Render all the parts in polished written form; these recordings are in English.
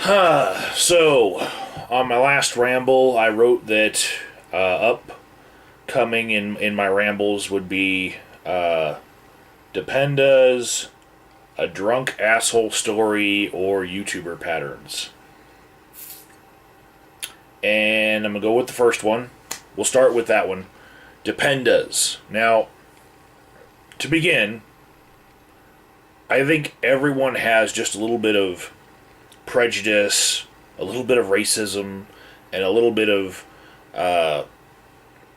So, on my last ramble, I wrote that upcoming in my rambles would be Dependas, a drunk asshole story, or YouTuber patterns. And I'm going to go with the first one. We'll start with that one. Dependas. Now, to begin, I think everyone has just a little bit of prejudice, a little bit of racism, and a little bit of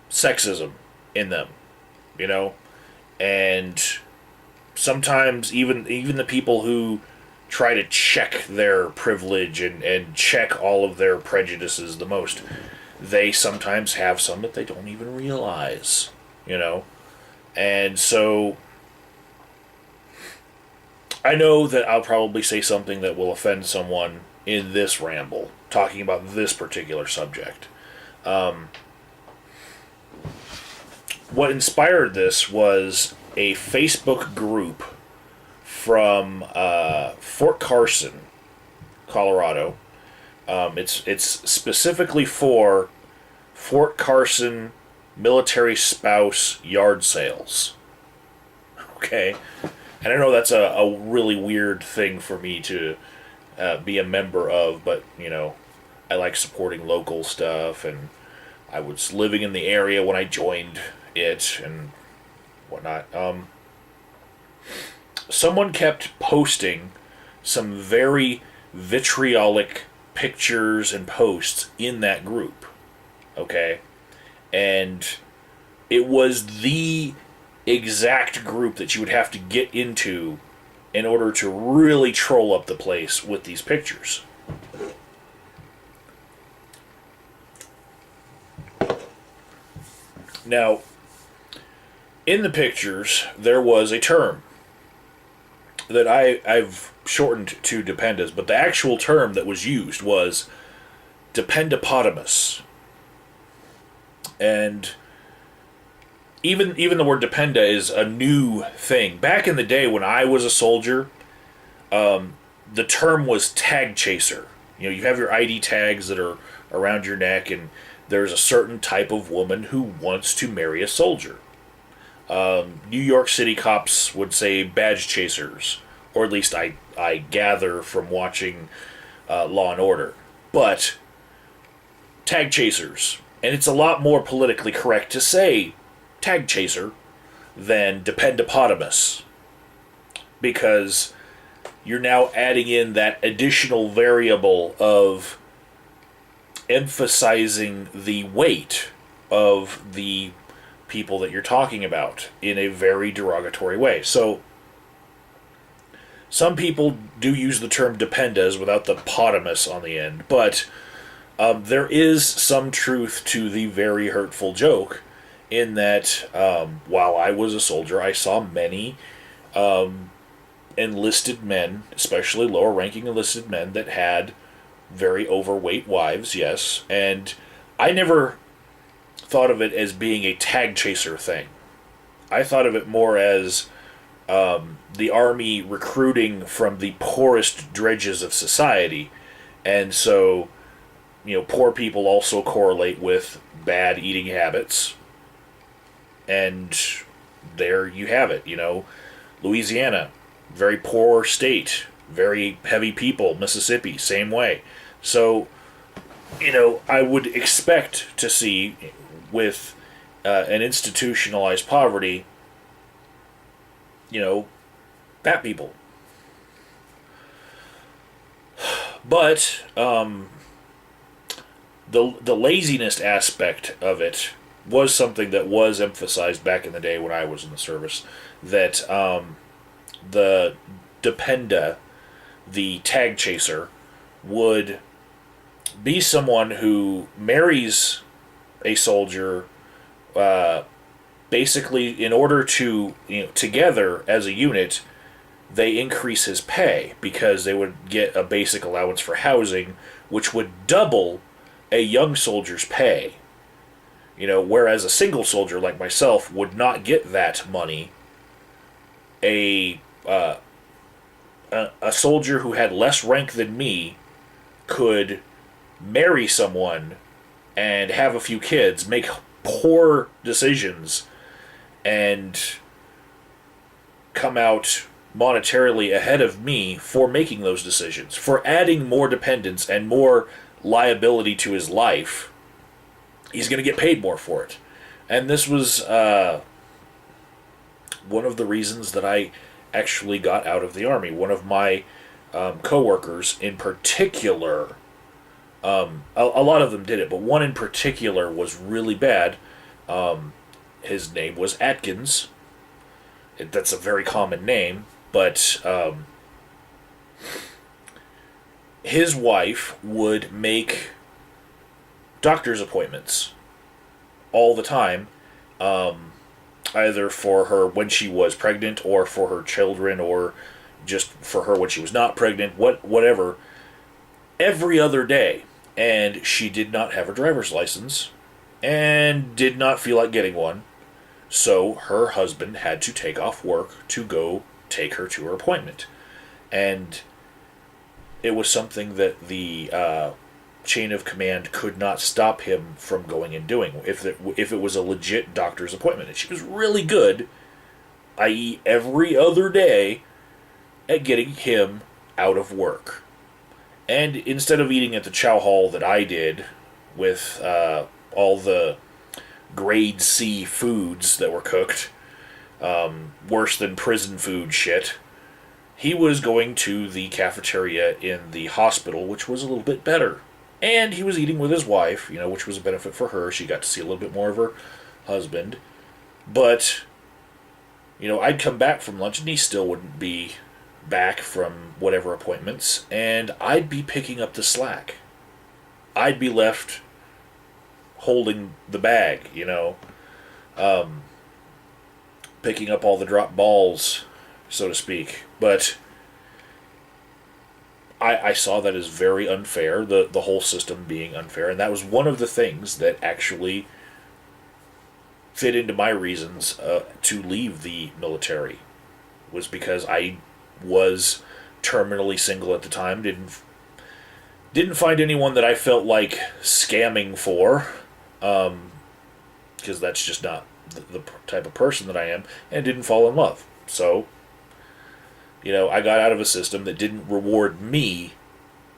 sexism in them, you know? And sometimes even the people who try to check their privilege and check all of their prejudices the most, they sometimes have some that they don't even realize, you know? And so I know that I'll probably say something that will offend someone in this ramble, talking about this particular subject. What inspired this was a Facebook group from Fort Carson, Colorado. It's specifically for Fort Carson military spouse yard sales. Okay? And I know that's a really weird thing for me to be a member of, but, you know, I like supporting local stuff, and I was living in the area when I joined it and whatnot. Someone kept posting some very vitriolic pictures and posts in that group. Okay? And it was the exact group that you would have to get into in order to really troll up the place with these pictures. Now, in the pictures, there was a term that I've shortened to dependas, but the actual term that was used was dependopotamus. And even the word dependa is a new thing. Back in the day when I was a soldier, the term was tag chaser. You know, you have your ID tags that are around your neck, and there's a certain type of woman who wants to marry a soldier. New York City cops would say badge chasers, or at least I gather from watching Law and Order. But tag chasers, and it's a lot more politically correct to say tag chaser than dependopotamus, because you're now adding in that additional variable of emphasizing the weight of the people that you're talking about in a very derogatory way. So some people do use the term dependas without the potamus on the end, but there is some truth to the very hurtful joke in that while I was a soldier, I saw many enlisted men, especially lower-ranking enlisted men, that had very overweight wives, yes, and I never thought of it as being a tag chaser thing. I thought of it more as the army recruiting from the poorest dredges of society, and so, you know, poor people also correlate with bad eating habits, and there you have it, you know. Louisiana, very poor state, very heavy people. Mississippi, same way. So, you know, I would expect to see with an institutionalized poverty, you know, fat people. But the laziness aspect of it was something that was emphasized back in the day when I was in the service, that the dependa, the tag chaser, would be someone who marries a soldier basically in order to, you know, together as a unit, they increase his pay because they would get a basic allowance for housing, which would double a young soldier's pay. You know, whereas a single soldier like myself would not get that money. A soldier who had less rank than me could marry someone and have a few kids, make poor decisions, and come out monetarily ahead of me for making those decisions, for adding more dependence and more liability to his life. He's going to get paid more for it. And this was one of the reasons that I actually got out of the Army. One of my coworkers in particular, a lot of them did it, but one in particular was really bad. His name was Atkins. That's a very common name, but his wife would make doctor's appointments all the time, either for her when she was pregnant or for her children or just for her when she was not pregnant, whatever, every other day. And she did not have a driver's license and did not feel like getting one. So her husband had to take off work to go take her to her appointment. And it was something that the chain of command could not stop him from going and doing if it was a legit doctor's appointment. And she was really good, i.e. every other day, at getting him out of work. And instead of eating at the chow hall that I did with all the grade C foods that were cooked, worse than prison food shit, he was going to the cafeteria in the hospital, which was a little bit better. And he was eating with his wife, which was a benefit for her. She got to see a little bit more of her husband. But, I'd come back from lunch and he still wouldn't be back from whatever appointments, and I'd be picking up the slack. I'd be left holding the bag, picking up all the drop balls, so to speak. But I saw that as very unfair, the whole system being unfair, and that was one of the things that actually fit into my reasons to leave the military, was because I was terminally single at the time, didn't find anyone that I felt like scamming for, because that's just not the type of person that I am, and didn't fall in love. So, I got out of a system that didn't reward me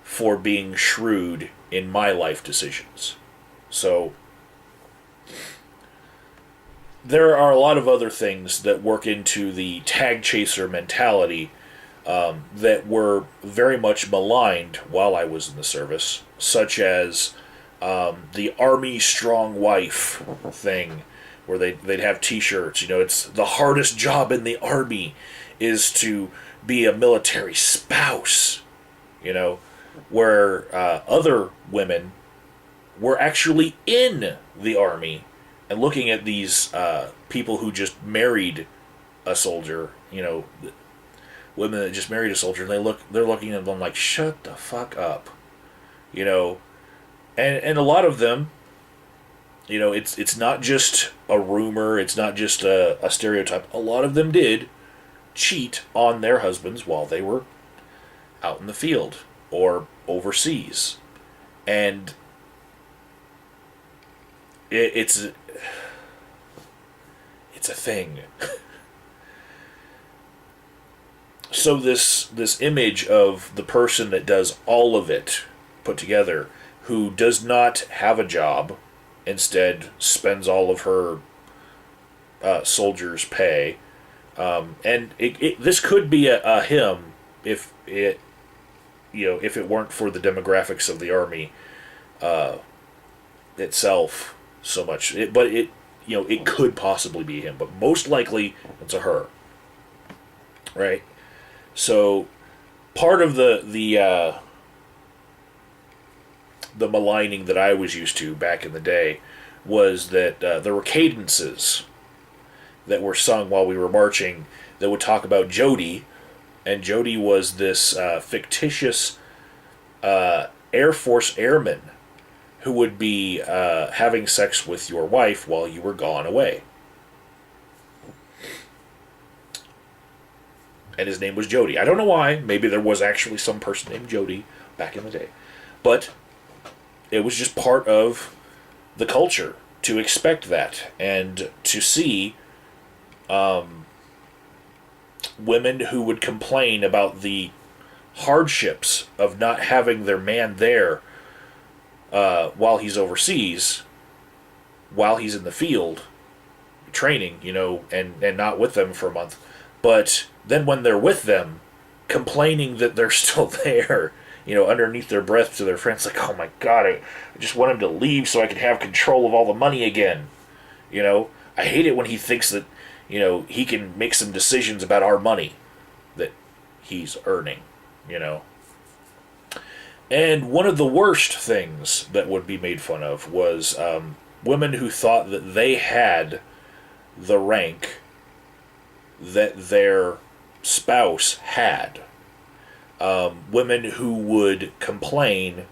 for being shrewd in my life decisions. So, there are a lot of other things that work into the tag chaser mentality that were very much maligned while I was in the service, such as the Army Strong Wife thing, where they'd have T-shirts. It's the hardest job in the Army is to be a military spouse. Where other women were actually in the Army and looking at these people who just married a soldier, women that just married a soldier, and they're looking at them like, shut the fuck up, and a lot of them, it's not just a rumor, it's not just a stereotype. A lot of them did cheat on their husbands while they were out in the field or overseas, and it's a thing. So this image of the person that does all of it put together, who does not have a job, instead spends all of her soldiers' pay, and this could be a him if it weren't for the demographics of the Army itself so much. But it could possibly be him, but most likely it's a her, right? So part of the maligning that I was used to back in the day was that there were cadences that were sung while we were marching that would talk about Jody, and Jody was this fictitious Air Force airman who would be having sex with your wife while you were gone away. And his name was Jody. I don't know why. Maybe there was actually some person named Jody back in the day. But it was just part of the culture to expect that and to see women who would complain about the hardships of not having their man there while he's overseas, while he's in the field training, and not with them for a month. But then when they're with them, complaining that they're still there, underneath their breath to their friends, like, oh my God, I just want him to leave so I can have control of all the money again. I hate it when he thinks that, he can make some decisions about our money that he's earning, And one of the worst things that would be made fun of was women who thought that they had the rank that their spouse had. Women who would complain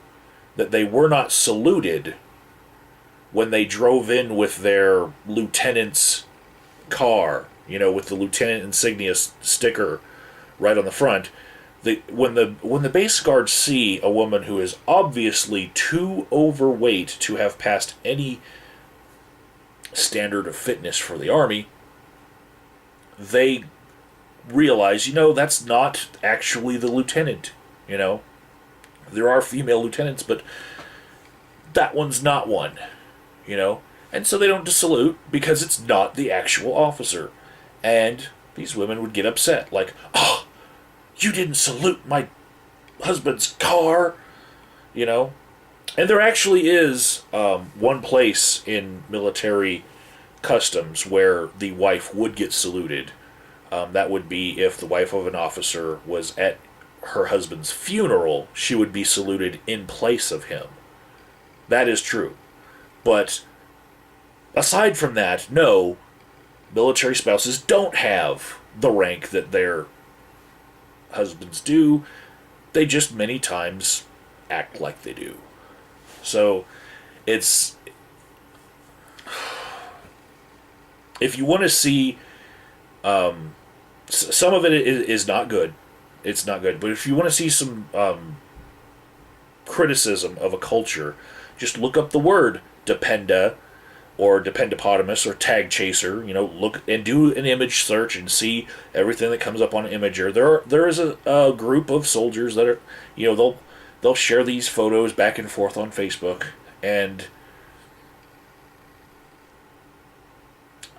that they were not saluted when they drove in with their lieutenant's car, with the lieutenant insignia sticker right on the front. When the base guards see a woman who is obviously too overweight to have passed any standard of fitness for the Army, they realize, that's not actually the lieutenant. There are female lieutenants, but that one's not one. And so they don't salute because it's not the actual officer. And these women would get upset, like, oh, you didn't salute my husband's car, And there actually is one place in military customs where the wife would get saluted. That would be if the wife of an officer was at her husband's funeral, she would be saluted in place of him. That is true. But aside from that, no, military spouses don't have the rank that their husbands do. They just many times act like they do. So it's... If you want to see... some of it is not good. It's not good. But if you want to see some criticism of a culture, just look up the word dependa or dependopotamus or tag chaser. Look and do an image search and see everything that comes up on Imager. There is a group of soldiers that are, they'll share these photos back and forth on Facebook, and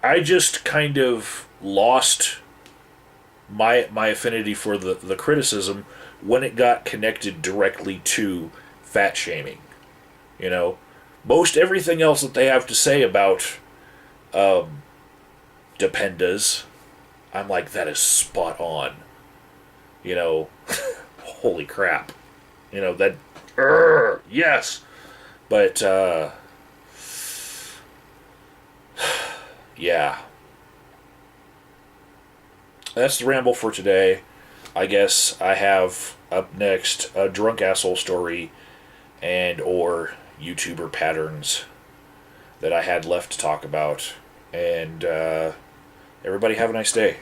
I just kind of lost my affinity for the criticism when it got connected directly to fat shaming. Most everything else that they have to say about dependas, I'm like, that is spot on. Holy crap. That, yes. But, yeah. That's the ramble for today. I guess I have up next a drunk asshole story and or YouTuber patterns that I had left to talk about. And everybody have a nice day.